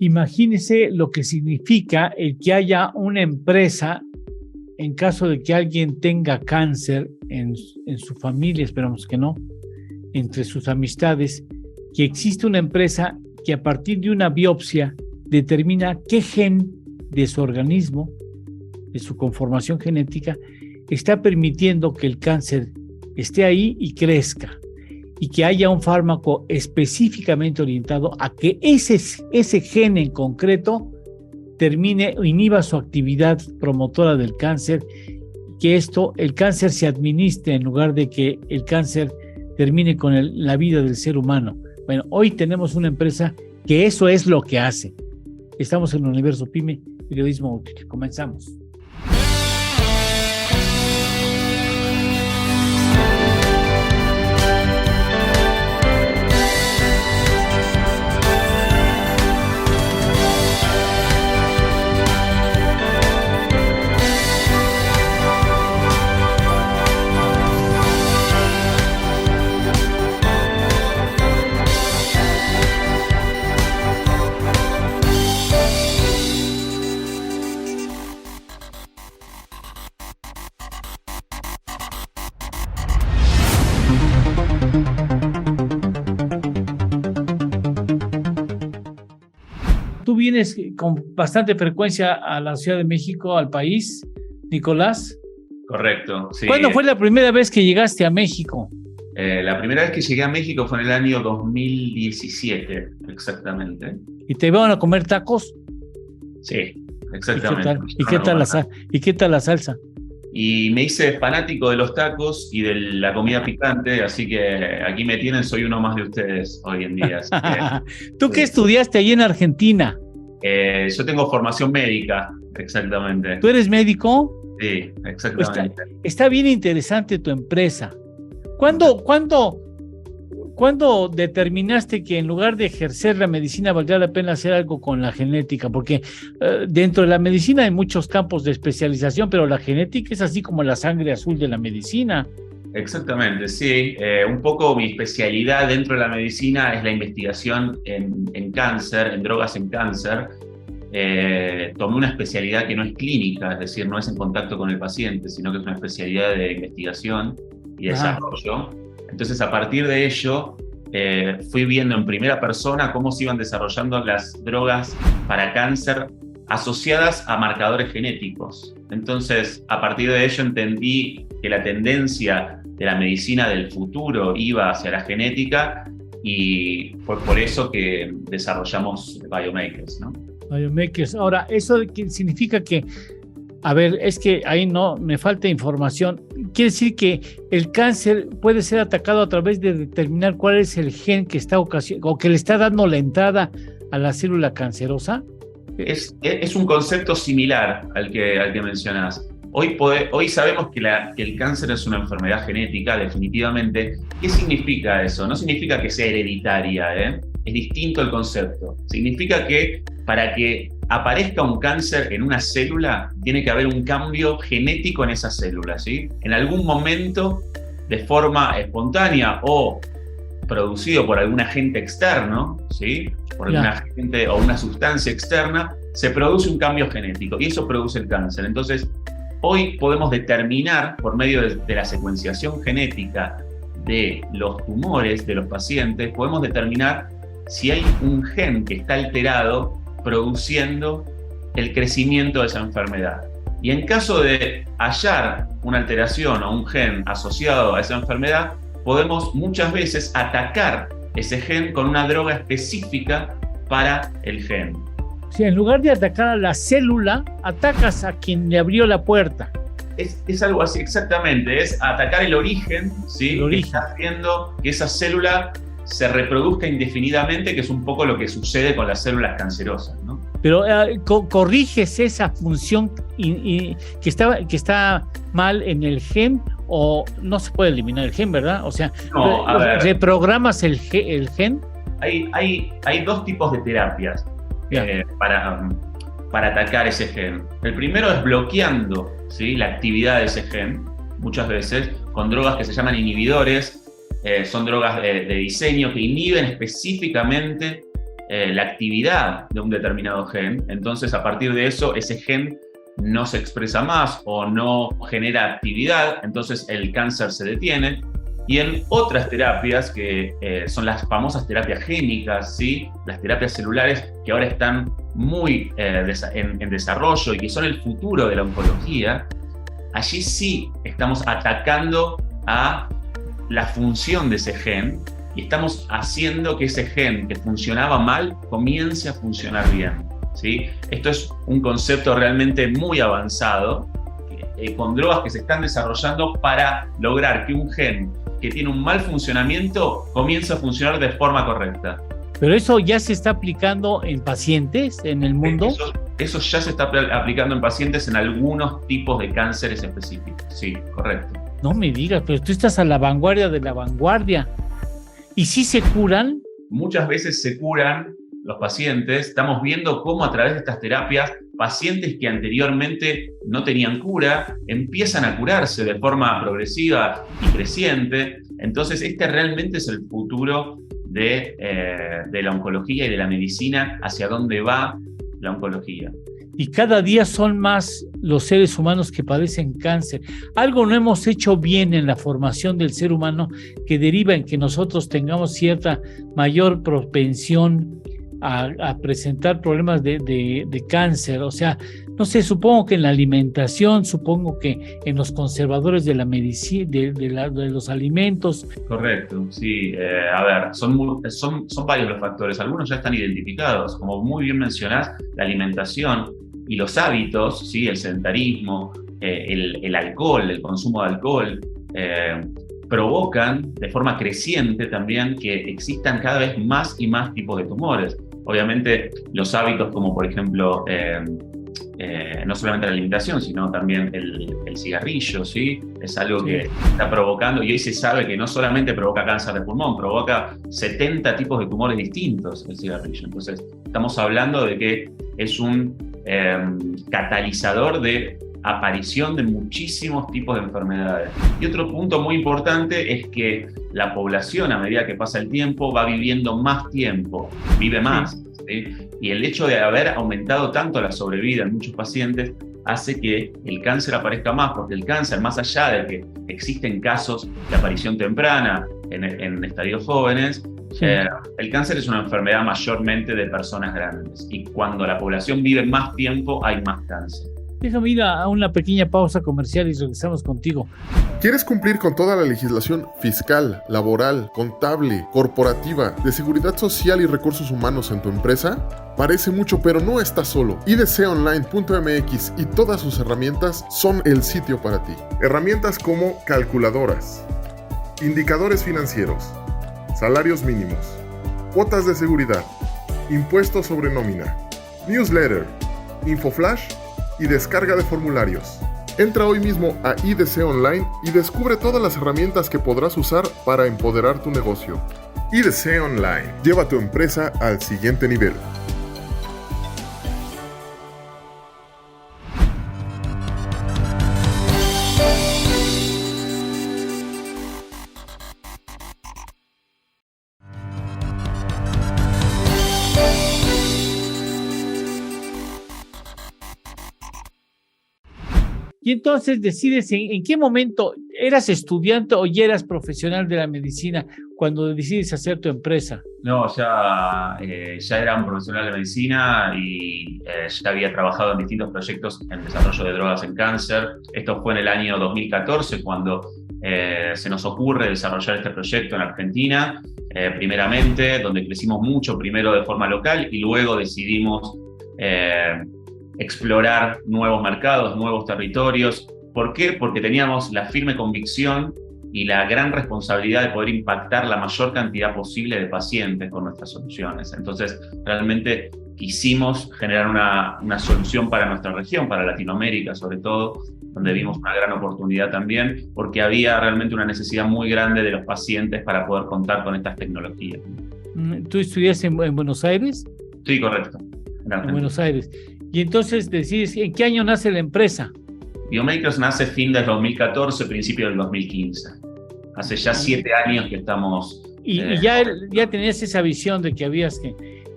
Imagínese lo que significa el que haya una empresa en caso de que alguien tenga cáncer en su familia, esperamos que no, entre sus amistades, que existe una empresa que a partir de una biopsia determina qué gen de su organismo, de su conformación genética, está permitiendo que el cáncer esté ahí y crezca, y que haya un fármaco específicamente orientado a que ese gen en concreto termine o inhiba su actividad promotora del cáncer, que el cáncer se administre en lugar de que el cáncer termine con la vida del ser humano. Bueno, hoy tenemos una empresa que eso es lo que hace. Estamos en el Universo PYME, periodismo útil. Comenzamos. Tú vienes con bastante frecuencia a la Ciudad de México, al país, Nicolás. Correcto, sí. ¿Cuándo fue la primera vez que llegaste a México? La primera vez que llegué a México fue en el año 2017, exactamente. ¿Y te iban a comer tacos? Sí, exactamente. ¿Y qué tal la salsa? Y me hice fanático de los tacos y de la comida picante, así que aquí me tienen, soy uno más de ustedes hoy en día. ¿Tú qué estudiaste allí en Argentina? Yo tengo formación médica, exactamente. ¿Tú eres médico? Sí, exactamente. Está bien interesante tu empresa. ¿Cuándo determinaste que en lugar de ejercer la medicina valdría la pena hacer algo con la genética? Porque dentro de la medicina hay muchos campos de especialización, pero la genética es así como la sangre azul de la medicina. Exactamente, sí. Un poco mi especialidad dentro de la medicina es la investigación en cáncer, en drogas en cáncer. Tomé una especialidad que no es clínica, es decir, no es en contacto con el paciente, sino que es una especialidad de investigación y desarrollo. Entonces, a partir de ello, fui viendo en primera persona cómo se iban desarrollando las drogas para cáncer asociadas a marcadores genéticos. Entonces, a partir de ello entendí que la tendencia de la medicina del futuro iba hacia la genética y fue por eso que desarrollamos Biomakers, ¿no? Biomakers. Ahora, ¿eso significa que... A ver, es que ahí no me falta información. ¿Quiere decir que el cáncer puede ser atacado a través de determinar cuál es el gen que está o que le está dando la entrada a la célula cancerosa? Es un concepto similar al que mencionás. Hoy sabemos que el cáncer es una enfermedad genética, definitivamente. ¿Qué significa eso? No significa que sea hereditaria, ¿eh? Es distinto el concepto. Significa que para que aparezca un cáncer en una célula, tiene que haber un cambio genético en esa célula, ¿sí? En algún momento, de forma espontánea o producido por algún agente externo, ¿sí? Por algún agente o una sustancia externa, se produce un cambio genético y eso produce el cáncer. Entonces, hoy podemos determinar, por medio de la secuenciación genética de los tumores de los pacientes, podemos determinar si hay un gen que está alterado produciendo el crecimiento de esa enfermedad. Y en caso de hallar una alteración o un gen asociado a esa enfermedad, podemos muchas veces atacar ese gen con una droga específica para el gen. O sea, en lugar de atacar a la célula, atacas a quien le abrió la puerta. Es algo así, exactamente. Es atacar el origen, ¿sí? El origen. Que está haciendo que esa célula se reproduzca indefinidamente, que es un poco lo que sucede con las células cancerosas, ¿no? Pero corriges esa función que está mal en el gen, o no se puede eliminar el gen, ¿verdad? O sea, no, ¿reprogramas el gen? Hay dos tipos de terapias para atacar ese gen. El primero es bloqueando, ¿sí? La actividad de ese gen, muchas veces, con drogas que se llaman inhibidores. Son drogas de diseño que inhiben específicamente la actividad de un determinado gen. Entonces, a partir de eso, ese gen no se expresa más o no genera actividad, entonces el cáncer se detiene. Y en otras terapias, que son las famosas terapias génicas, ¿sí? Las terapias celulares que ahora están muy en desarrollo y que son el futuro de la oncología, allí sí estamos atacando a la función de ese gen y estamos haciendo que ese gen que funcionaba mal comience a funcionar bien, ¿sí? Esto es un concepto realmente muy avanzado, con drogas que se están desarrollando para lograr que un gen que tiene un mal funcionamiento comience a funcionar de forma correcta. Pero eso ya se está aplicando en pacientes en el mundo. Eso ya se está aplicando en pacientes en algunos tipos de cánceres específicos. Sí, correcto. No me digas, pero tú estás a la vanguardia de la vanguardia. ¿Y si se curan? Muchas veces se curan los pacientes. Estamos viendo cómo a través de estas terapias, pacientes que anteriormente no tenían cura, empiezan a curarse de forma progresiva y creciente. Entonces, este realmente es el futuro de la oncología y de la medicina, hacia dónde va la oncología. Y cada día son más los seres humanos que padecen cáncer. Algo no hemos hecho bien en la formación del ser humano que deriva en que nosotros tengamos cierta mayor propensión a presentar problemas de cáncer. O sea, no sé, supongo que en la alimentación, supongo que en los conservadores de la medicina, de los alimentos. Correcto, sí. A ver, son varios los factores. Algunos ya están identificados. Como muy bien mencionás, la alimentación y los hábitos, ¿sí? El sedentarismo, el alcohol, el consumo de alcohol, provocan de forma creciente también que existan cada vez más y más tipos de tumores. Obviamente los hábitos como por ejemplo no solamente la alimentación, sino también el cigarrillo, ¿sí? Es algo que está provocando, y hoy se sabe que no solamente provoca cáncer de pulmón, provoca 70 tipos de tumores distintos el cigarrillo. Entonces estamos hablando de que es un catalizador de aparición de muchísimos tipos de enfermedades. Y otro punto muy importante es que la población, a medida que pasa el tiempo, va viviendo más tiempo, vive más, ¿sí? Y el hecho de haber aumentado tanto la sobrevida en muchos pacientes hace que el cáncer aparezca más, porque el cáncer, más allá de que existen casos de aparición temprana en estadios jóvenes, el cáncer es una enfermedad mayormente de personas grandes, y cuando la población vive más tiempo hay más cáncer. Déjame ir a una pequeña pausa comercial y regresamos contigo. ¿Quieres cumplir con toda la legislación fiscal, laboral, contable, corporativa, de seguridad social y recursos humanos en tu empresa? Parece mucho, pero no estás solo. idconline.mx y todas sus herramientas son el sitio para ti. Herramientas como calculadoras, indicadores financieros, salarios mínimos, cuotas de seguridad, impuestos sobre nómina, newsletter, infoflash y descarga de formularios. Entra hoy mismo a IDC Online y descubre todas las herramientas que podrás usar para empoderar tu negocio. IDC Online. Lleva tu empresa al siguiente nivel. Y entonces decides en qué momento eras estudiante o ya eras profesional de la medicina cuando decides hacer tu empresa. No, ya era un profesional de medicina y ya había trabajado en distintos proyectos en desarrollo de drogas en cáncer. Esto fue en el año 2014 cuando se nos ocurre desarrollar este proyecto en Argentina, primeramente, donde crecimos mucho, primero de forma local y luego decidimos explorar nuevos mercados, nuevos territorios. ¿Por qué? Porque teníamos la firme convicción y la gran responsabilidad de poder impactar la mayor cantidad posible de pacientes con nuestras soluciones. Entonces, realmente quisimos generar una solución para nuestra región, para Latinoamérica sobre todo, donde vimos una gran oportunidad también, porque había realmente una necesidad muy grande de los pacientes para poder contar con estas tecnologías. ¿Tú estudiaste en Buenos Aires? Sí, correcto. En Buenos Aires. Y entonces decides, ¿en qué año nace la empresa? Biomakers nace fin del 2014, principio del 2015. Hace ya 7 años que estamos... Y ya tenías esa visión de que habías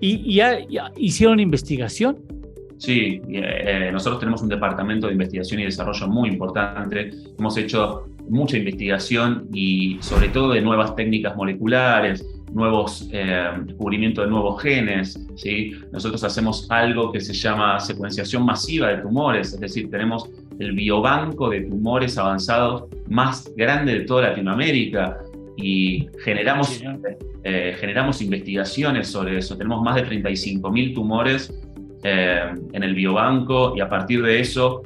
¿Y ya hicieron investigación? Sí, nosotros tenemos un departamento de investigación y desarrollo muy importante. Hemos hecho mucha investigación y sobre todo de nuevas técnicas moleculares, nuevos descubrimientos de nuevos genes, ¿sí? Nosotros hacemos algo que se llama secuenciación masiva de tumores, es decir, tenemos el biobanco de tumores avanzados más grande de toda Latinoamérica y generamos investigaciones sobre eso. Tenemos más de 35.000 tumores en el biobanco y a partir de eso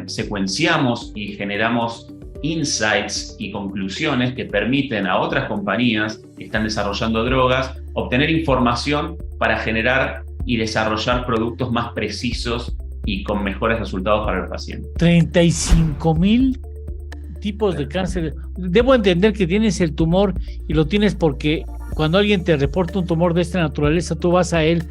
secuenciamos y generamos insights y conclusiones que permiten a otras compañías que están desarrollando drogas obtener información para generar y desarrollar productos más precisos y con mejores resultados para el paciente. 35.000 tipos de cáncer. Debo entender que tienes el tumor y lo tienes porque cuando alguien te reporta un tumor de esta naturaleza, tú vas a él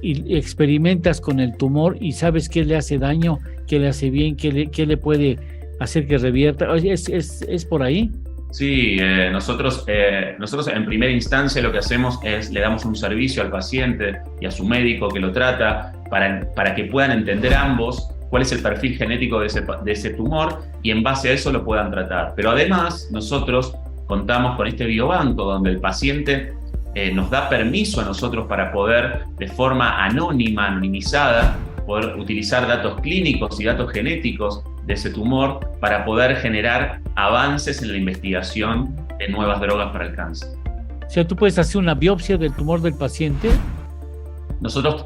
y experimentas con el tumor y sabes qué le hace daño, qué le hace bien, qué le puede hacer que revierta. ¿Es por ahí? Sí, nosotros en primera instancia lo que hacemos es le damos un servicio al paciente y a su médico que lo trata para que puedan entender ambos cuál es el perfil genético de ese tumor y en base a eso lo puedan tratar. Pero además nosotros contamos con este biobanco donde el paciente nos da permiso a nosotros para poder de forma anonimizada, poder utilizar datos clínicos y datos genéticos de ese tumor para poder generar avances en la investigación de nuevas drogas para el cáncer. O sea, tú puedes hacer una biopsia del tumor del paciente. Nosotros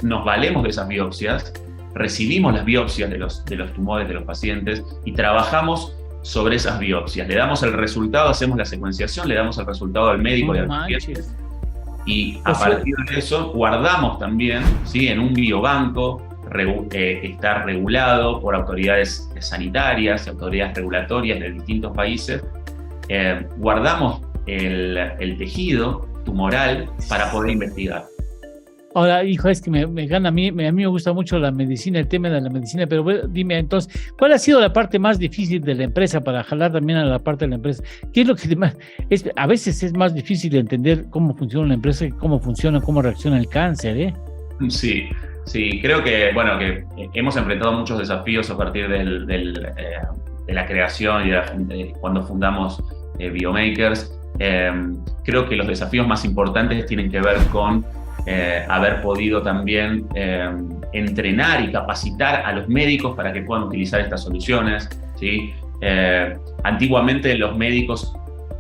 nos valemos de esas biopsias, recibimos las biopsias de los tumores de los pacientes y trabajamos sobre esas biopsias. Le damos el resultado, hacemos la secuenciación, le damos el resultado al médico y al paciente. Y a partir de eso guardamos también, ¿sí? En un biobanco está regulado por autoridades sanitarias, autoridades regulatorias de distintos países. Guardamos el tejido tumoral para poder investigar. Ahora, hijo, es que me gana a mí me gusta mucho la medicina, el tema de la medicina, pero dime entonces, ¿cuál ha sido la parte más difícil de la empresa para jalar también a la parte de la empresa? ¿Qué es lo que más a veces es más difícil de entender cómo funciona la empresa, cómo reacciona el cáncer, Sí, creo que hemos enfrentado muchos desafíos a partir de la creación y de cuando fundamos Biomakers. Creo que los desafíos más importantes tienen que ver con haber podido también entrenar y capacitar a los médicos para que puedan utilizar estas soluciones, ¿sí? Antiguamente los médicos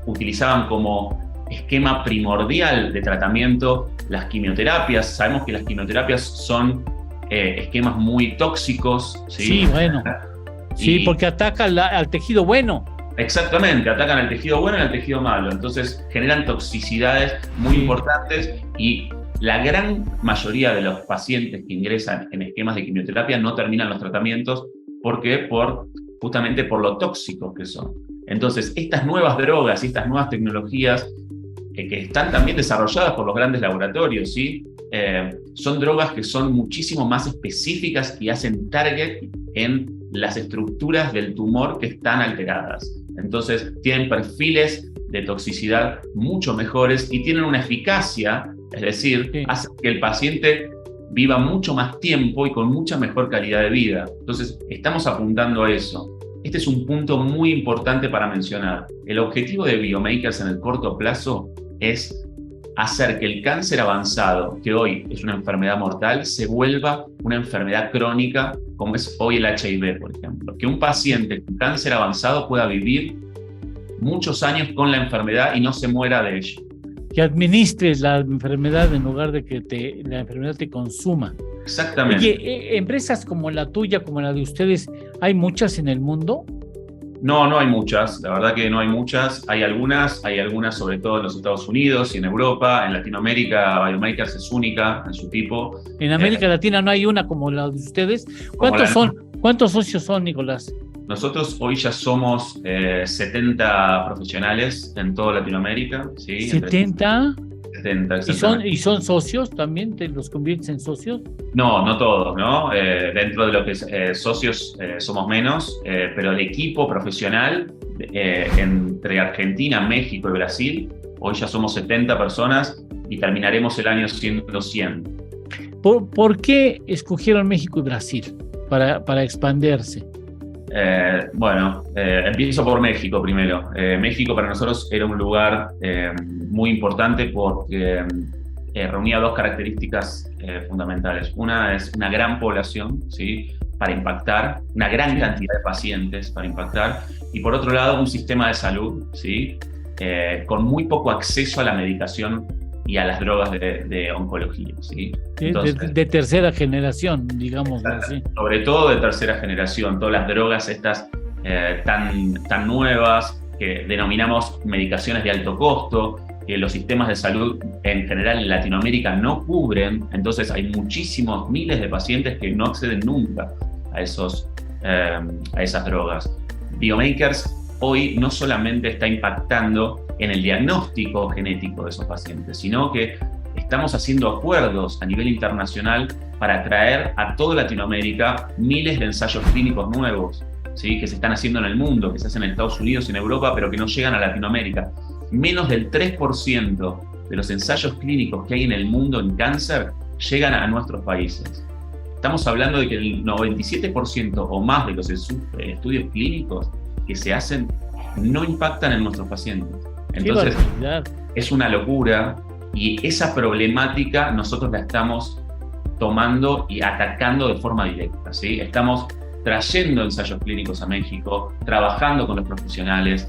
utilizaban como esquema primordial de tratamiento las quimioterapias. Sabemos que las quimioterapias son esquemas muy tóxicos, ¿sí? Sí, bueno. Sí, porque atacan al tejido bueno. Exactamente, atacan al tejido bueno y al tejido malo. Entonces generan toxicidades muy importantes y la gran mayoría de los pacientes que ingresan en esquemas de quimioterapia no terminan los tratamientos porque justamente por lo tóxicos que son. Entonces, estas nuevas drogas y estas nuevas tecnologías que están también desarrolladas por los grandes laboratorios, ¿sí? Son drogas que son muchísimo más específicas y hacen target en las estructuras del tumor que están alteradas. Entonces, tienen perfiles de toxicidad mucho mejores y tienen una eficacia, es decir, hacen que el paciente viva mucho más tiempo y con mucha mejor calidad de vida. Entonces, estamos apuntando a eso. Este es un punto muy importante para mencionar. El objetivo de Biomakers en el corto plazo es hacer que el cáncer avanzado, que hoy es una enfermedad mortal, se vuelva una enfermedad crónica, como es hoy el HIV, por ejemplo. Que un paciente con cáncer avanzado pueda vivir muchos años con la enfermedad y no se muera de ella. Que administres la enfermedad en lugar de que la enfermedad te consuma. Exactamente. Oye, empresas como la tuya, como la de ustedes, ¿hay muchas en el mundo? No hay muchas, la verdad que no hay muchas. Hay algunas sobre todo en los Estados Unidos y en Europa. En Latinoamérica, Biomakers es única en su tipo. En América Latina no hay una como la de ustedes. ¿Cuántos socios son, Nicolás? Nosotros hoy ya somos 70 profesionales en toda Latinoamérica. ¿Sí? ¿70? 70, ¿Y son socios también? ¿Te los conviertes en socios? No todos, ¿no? Dentro de lo que es socios somos menos, pero el equipo profesional entre Argentina, México y Brasil, hoy ya somos 70 personas y terminaremos el año siendo 100. ¿Por qué escogieron México y Brasil para expandirse? Empiezo por México primero. México para nosotros era un lugar muy importante porque reunía dos características fundamentales. Una es una gran población, ¿sí?, para impactar, una gran cantidad de pacientes para impactar, y por otro lado un sistema de salud, ¿sí?, con muy poco acceso a la medicación y a las drogas de oncología, ¿sí? Entonces, de tercera generación, digamos así. Sobre todo de tercera generación, todas las drogas estas tan nuevas, que denominamos medicaciones de alto costo, que los sistemas de salud en general en Latinoamérica no cubren. Entonces hay muchísimos, miles de pacientes que no acceden nunca a esas drogas. Biomakers hoy no solamente está impactando en el diagnóstico genético de esos pacientes, sino que estamos haciendo acuerdos a nivel internacional para traer a toda Latinoamérica miles de ensayos clínicos nuevos, ¿sí?, que se están haciendo en el mundo, que se hacen en Estados Unidos y en Europa, pero que no llegan a Latinoamérica. Menos del 3% de los ensayos clínicos que hay en el mundo en cáncer llegan a nuestros países. Estamos hablando de que el 97% o más de los estudios clínicos que se hacen no impactan en nuestros pacientes. Entonces, es una locura, y esa problemática nosotros la estamos tomando y atacando de forma directa, ¿sí? Estamos trayendo ensayos clínicos a México, trabajando con los profesionales,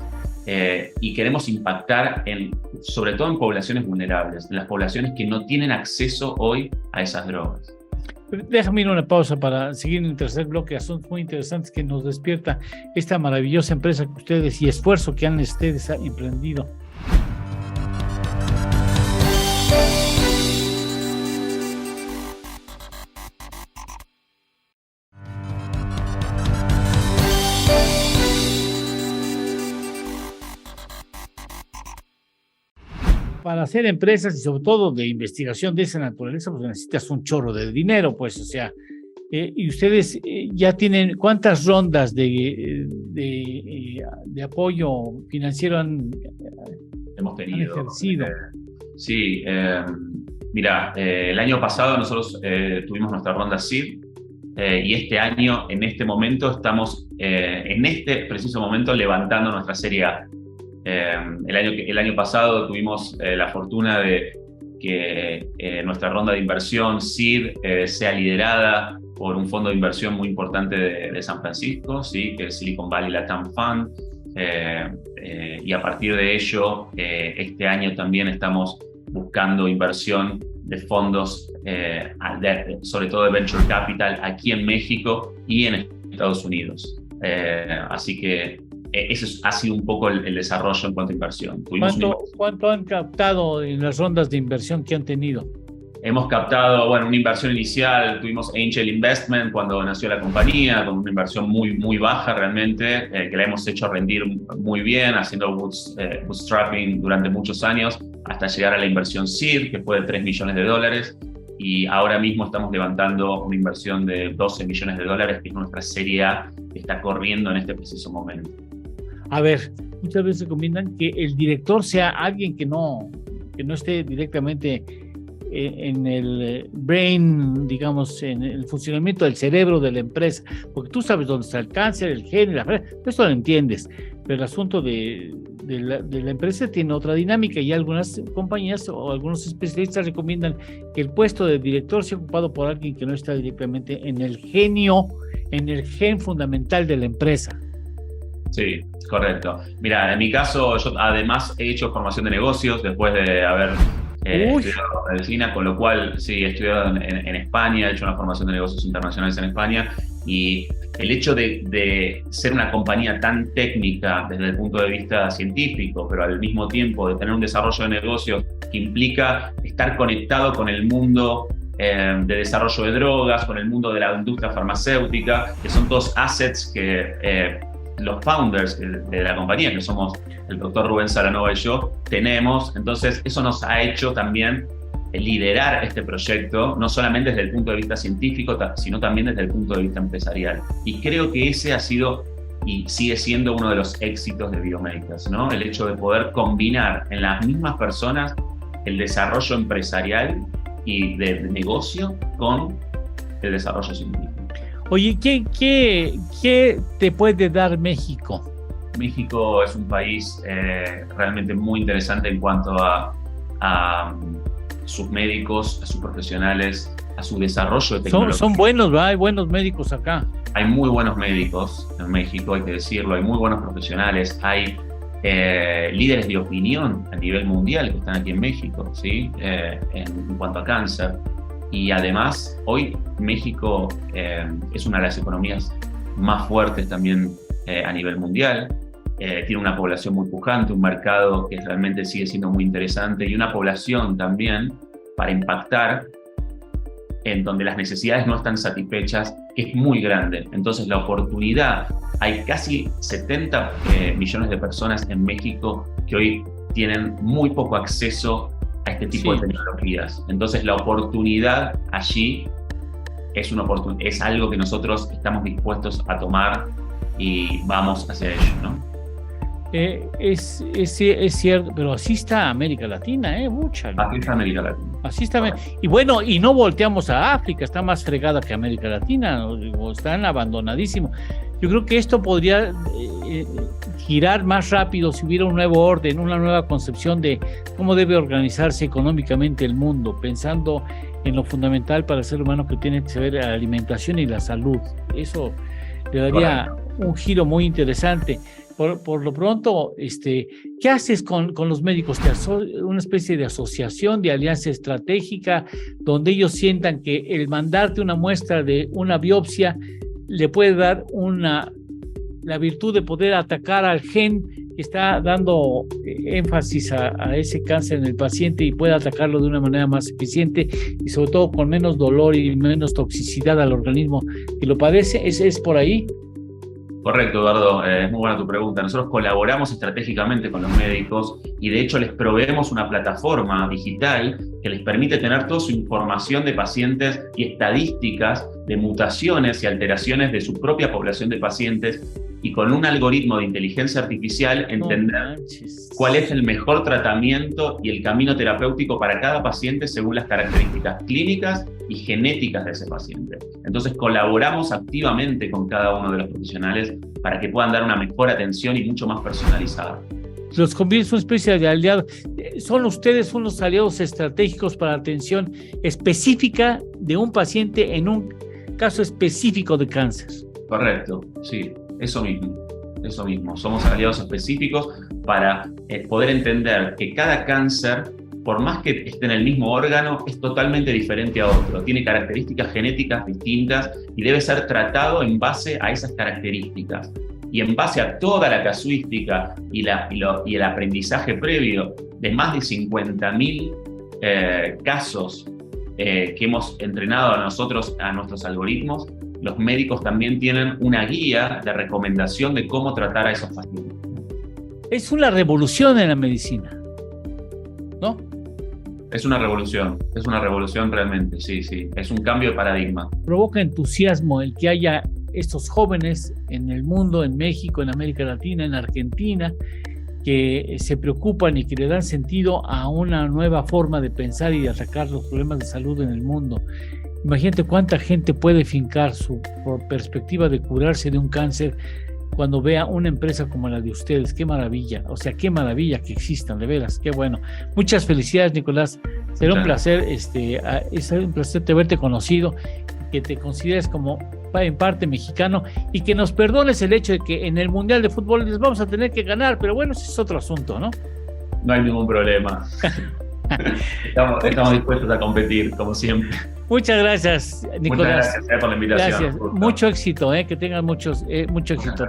y queremos impactar sobre todo en poblaciones vulnerables, en las poblaciones que no tienen acceso hoy a esas drogas. Déjame ir una pausa para seguir en el tercer bloque, asuntos muy interesantes que nos despierta esta maravillosa empresa que ustedes y esfuerzo que han ustedes emprendido. Para hacer empresas y sobre todo de investigación de esa naturaleza, pues necesitas un chorro de dinero, pues, o sea, y ustedes ya tienen, ¿cuántas rondas de apoyo financiero hemos tenido? Han ejercido? Sí, mira, el año pasado nosotros tuvimos nuestra ronda SEED, y este año, en este momento, estamos en este preciso momento levantando nuestra serie A. El año pasado tuvimos la fortuna de que nuestra ronda de inversión SEED sea liderada por un fondo de inversión muy importante de San Francisco, ¿sí?, que es Silicon Valley LATAM Fund, y a partir de ello este año también estamos buscando inversión de fondos, sobre todo de Venture Capital, aquí en México y en Estados Unidos. Así que ese ha sido un poco el desarrollo en cuanto a inversión. ¿Cuánto han captado en las rondas de inversión que han tenido? Hemos captado, una inversión inicial, tuvimos Angel Investment cuando nació la compañía, con una inversión muy, muy baja realmente, que la hemos hecho rendir muy bien, haciendo bootstrapping durante muchos años, hasta llegar a la inversión SEED, que fue de $3 millones, y ahora mismo estamos levantando una inversión de $12 millones, que es nuestra serie A, que está corriendo en este preciso momento. A ver, muchas veces recomiendan que el director sea alguien que no esté directamente en el brain, digamos, en el funcionamiento del cerebro de la empresa, porque tú sabes dónde está el cáncer, el gen, esto lo entiendes, pero el asunto de la empresa tiene otra dinámica, y algunas compañías o algunos especialistas recomiendan que el puesto de director sea ocupado por alguien que no está directamente en el gen fundamental de la empresa. Sí, correcto. Mira, en mi caso, yo además he hecho formación de negocios después de haber estudiado medicina, con lo cual sí, he estudiado en España, he hecho una formación de negocios internacionales en España, y el hecho de ser una compañía tan técnica desde el punto de vista científico, pero al mismo tiempo de tener un desarrollo de negocios que implica estar conectado con el mundo de desarrollo de drogas, con el mundo de la industria farmacéutica, que son todos assets que los founders de la compañía, que somos el doctor Rubén Saranova y yo, tenemos. Entonces eso nos ha hecho también liderar este proyecto, no solamente desde el punto de vista científico, sino también desde el punto de vista empresarial. Y creo que ese ha sido y sigue siendo uno de los éxitos de Biomakers, ¿no? El hecho de poder combinar en las mismas personas el desarrollo empresarial y de negocio con el desarrollo científico. Oye, ¿qué te puede dar México? México es un país realmente muy interesante en cuanto a sus médicos, a sus profesionales, a su desarrollo de tecnología. Son buenos, ¿verdad? Hay buenos médicos acá. Hay muy buenos médicos en México, hay que decirlo, hay muy buenos profesionales, hay líderes de opinión a nivel mundial que están aquí en México, ¿sí? En cuanto a cáncer. Y además, hoy México es una de las economías más fuertes también a nivel mundial. Tiene una población muy pujante, un mercado que realmente sigue siendo muy interesante y una población también para impactar en donde las necesidades no están satisfechas, que es muy grande. Entonces la oportunidad, hay casi 70 millones de personas en México que hoy tienen muy poco acceso a este tipo de tecnologías. Entonces la oportunidad allí es algo que nosotros estamos dispuestos a tomar y vamos hacia ello, ¿no? Es cierto, pero así está América Latina, mucha. Así está América Latina. Así está. Y bueno, y no volteamos a África, está más fregada que América Latina, o están abandonadísimos. Yo creo que esto podría girar más rápido si hubiera un nuevo orden, una nueva concepción de cómo debe organizarse económicamente el mundo, pensando en lo fundamental para el ser humano que tiene que ser la alimentación y la salud. Eso le daría un giro muy interesante. Por lo pronto, ¿qué haces con los médicos? Una especie de asociación, de alianza estratégica, donde ellos sientan que el mandarte una muestra de una biopsia le puede dar la virtud de poder atacar al gen que está dando énfasis a ese cáncer en el paciente y puede atacarlo de una manera más eficiente y sobre todo con menos dolor y menos toxicidad al organismo que lo padece. ¿Es por ahí? Correcto, Eduardo, es muy buena tu pregunta. Nosotros colaboramos estratégicamente con los médicos y de hecho les proveemos una plataforma digital que les permite tener toda su información de pacientes y estadísticas de mutaciones y alteraciones de su propia población de pacientes y con un algoritmo de inteligencia artificial entender cuál es el mejor tratamiento y el camino terapéutico para cada paciente según las características clínicas y genéticas de ese paciente. Entonces colaboramos activamente con cada uno de los profesionales para que puedan dar una mejor atención y mucho más personalizada. Los conviene una especie de aliados. ¿Son ustedes unos aliados estratégicos para la atención específica de un paciente en un caso específico de cáncer? Correcto, sí, eso mismo. Somos aliados específicos para poder entender que cada cáncer, por más que esté en el mismo órgano, es totalmente diferente a otro. Tiene características genéticas distintas y debe ser tratado en base a esas características. Y en base a toda la casuística y el aprendizaje previo de más de 50.000 casos que hemos entrenado a nuestros algoritmos, los médicos también tienen una guía de recomendación de cómo tratar a esos pacientes. Es una revolución en la medicina, ¿no? Es una revolución realmente, sí. Es un cambio de paradigma. Provoca entusiasmo el que haya estos jóvenes en el mundo, en México, en América Latina, en Argentina, que se preocupan y que le dan sentido a una nueva forma de pensar y de atacar los problemas de salud en el mundo. Imagínate cuánta gente puede fincar su perspectiva de curarse de un cáncer cuando vea una empresa como la de ustedes. Qué maravilla, qué maravilla que existan, de veras, qué bueno. Muchas felicidades, Nicolás. Será un placer, es un placer haberte conocido, que te consideres como en parte mexicano y que nos perdones el hecho de que en el Mundial de Fútbol les vamos a tener que ganar, pero bueno, ese es otro asunto, ¿no? No hay ningún problema. Estamos dispuestos a competir, como siempre. Muchas gracias, Nicolás. Muchas gracias por la invitación. Gracias. Mucho éxito, que tengan mucho éxito.